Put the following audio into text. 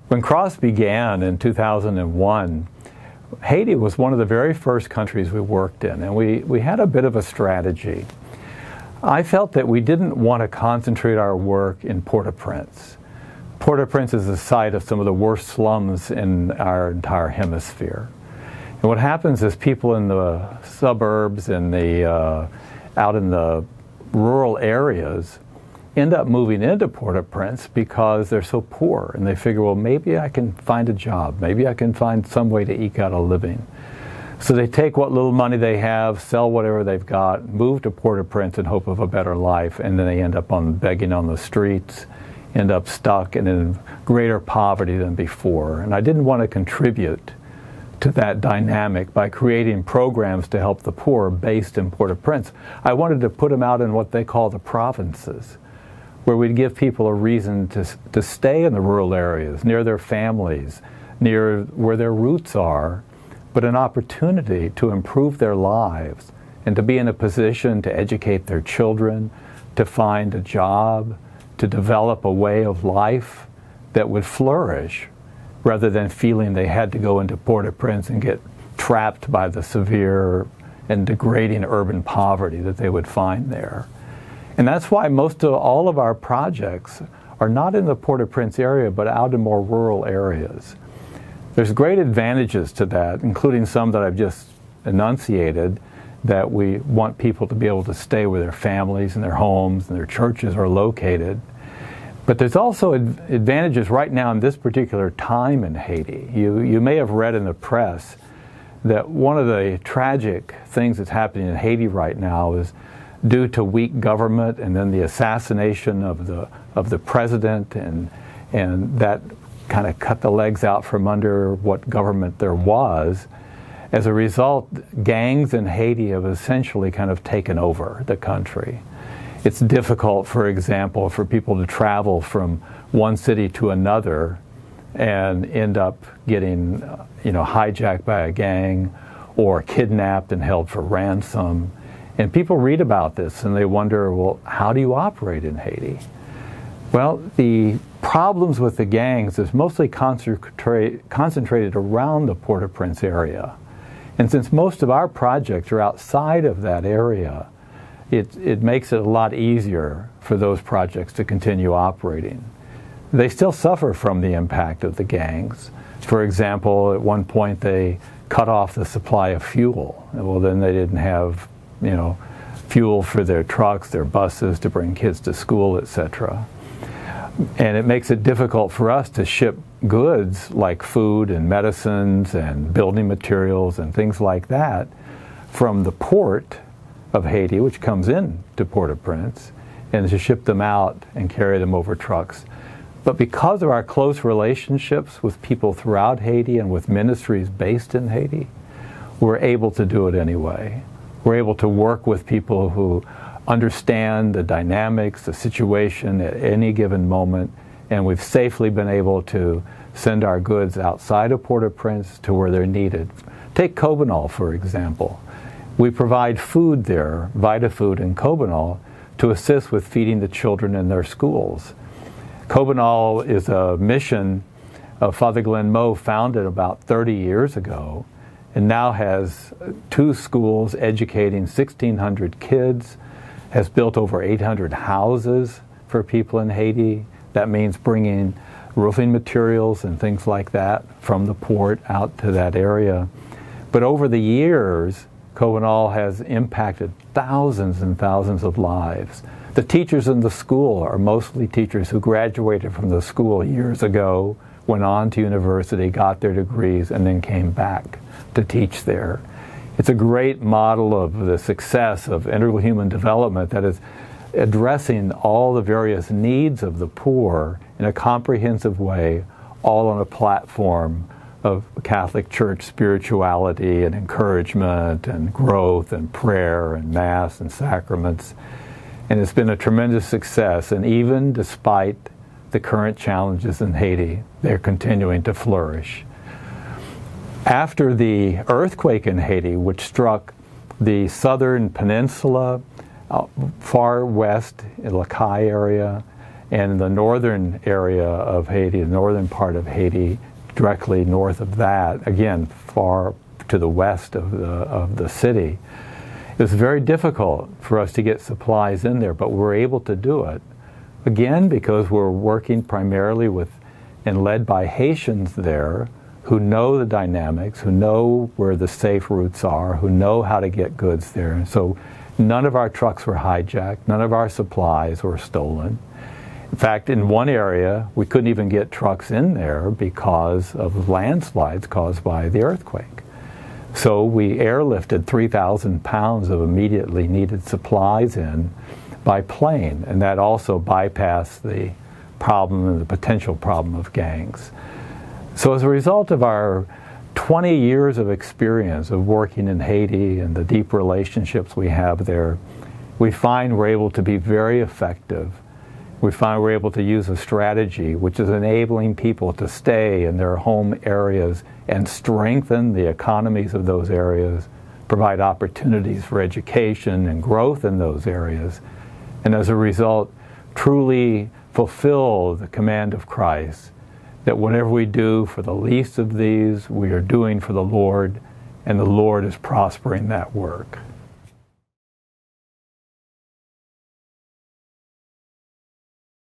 When CROSS began in 2001, Haiti was one of the very first countries we worked in, and we had a bit of a strategy. I felt that we didn't want to concentrate our work in Port-au-Prince. Port-au-Prince is the site of some of the worst slums in our entire hemisphere. And what happens is people in the suburbs and out in the rural areas end up moving into Port-au-Prince because they're so poor, and they figure, well, maybe I can find a job, maybe I can find some way to eke out a living. So they take what little money they have, sell whatever they've got, move to Port-au-Prince in hope of a better life, and then they end up begging on the streets, end up stuck and in greater poverty than before. And I didn't want to contribute to that dynamic by creating programs to help the poor based in Port-au-Prince. I wanted to put them out in what they call the provinces, where we'd give people a reason to stay in the rural areas, near their families, near where their roots are, but an opportunity to improve their lives and to be in a position to educate their children, to find a job, to develop a way of life that would flourish, rather than feeling they had to go into Port-au-Prince and get trapped by the severe and degrading urban poverty that they would find there. And that's why all of our projects are not in the Port-au-Prince area, but out in more rural areas. There's great advantages to that, including some that I've just enunciated, that we want people to be able to stay where their families and their homes and their churches are located. But there's also advantages right now in this particular time in Haiti. You may have read in the press that one of the tragic things that's happening in Haiti right now is due to weak government and then the assassination of the president, and that kind of cut the legs out from under what government there was. As a result, gangs in Haiti have essentially kind of taken over the country. It's difficult, for example, for people to travel from one city to another and end up getting hijacked by a gang or kidnapped and held for ransom. And people read about this and they wonder, well, how do you operate in Haiti? Well, the problems with the gangs is mostly concentrated around the Port-au-Prince area. And since most of our projects are outside of that area, it makes it a lot easier for those projects to continue operating. They still suffer from the impact of the gangs. For example, at one point they cut off the supply of fuel. Well, then they didn't have, fuel for their trucks, their buses to bring kids to school, etc. And it makes it difficult for us to ship goods like food and medicines and building materials and things like that from the port of Haiti, which comes in to Port-au-Prince, and to ship them out and carry them over trucks. But because of our close relationships with people throughout Haiti and with ministries based in Haiti, we're able to do it anyway. We're able to work with people who understand the dynamics, the situation at any given moment, and we've safely been able to send our goods outside of Port-au-Prince to where they're needed. Take Cobanol, for example. We provide food there, Vita-Food in Kobonal, to assist with feeding the children in their schools. Cobanol is a mission Father Glenn Moe founded about 30 years ago, and now has 2 schools educating 1,600 kids, has built over 800 houses for people in Haiti. That means bringing roofing materials and things like that from the port out to that area. But over the years, Cobanol has impacted thousands and thousands of lives. The teachers in the school are mostly teachers who graduated from the school years ago, went on to university, got their degrees, and then came back to teach there. It's a great model of the success of integral human development that is addressing all the various needs of the poor in a comprehensive way, all on a platform of Catholic Church spirituality and encouragement and growth and prayer and Mass and sacraments. And it's been a tremendous success, and even despite the current challenges in Haiti, they're continuing to flourish. After the earthquake in Haiti, which struck the southern peninsula, far west in Lacaille area, And in the northern area of Haiti, the northern part of Haiti, directly north of that, again, far to the west of the city, it was very difficult for us to get supplies in there, but we were able to do it. Again, because we're working primarily with and led by Haitians there who know the dynamics, who know where the safe routes are, who know how to get goods there. And so none of our trucks were hijacked, none of our supplies were stolen. In fact, in one area, we couldn't even get trucks in there because of landslides caused by the earthquake. So we airlifted 3,000 pounds of immediately needed supplies in by plane, and that also bypassed the problem and the potential problem of gangs. So as a result of our 20 years of experience of working in Haiti and the deep relationships we have there, we find we're able to be very effective. We find we're able to use a strategy which is enabling people to stay in their home areas and strengthen the economies of those areas, provide opportunities for education and growth in those areas, and as a result, truly fulfill the command of Christ that whatever we do for the least of these, we are doing for the Lord, and the Lord is prospering that work.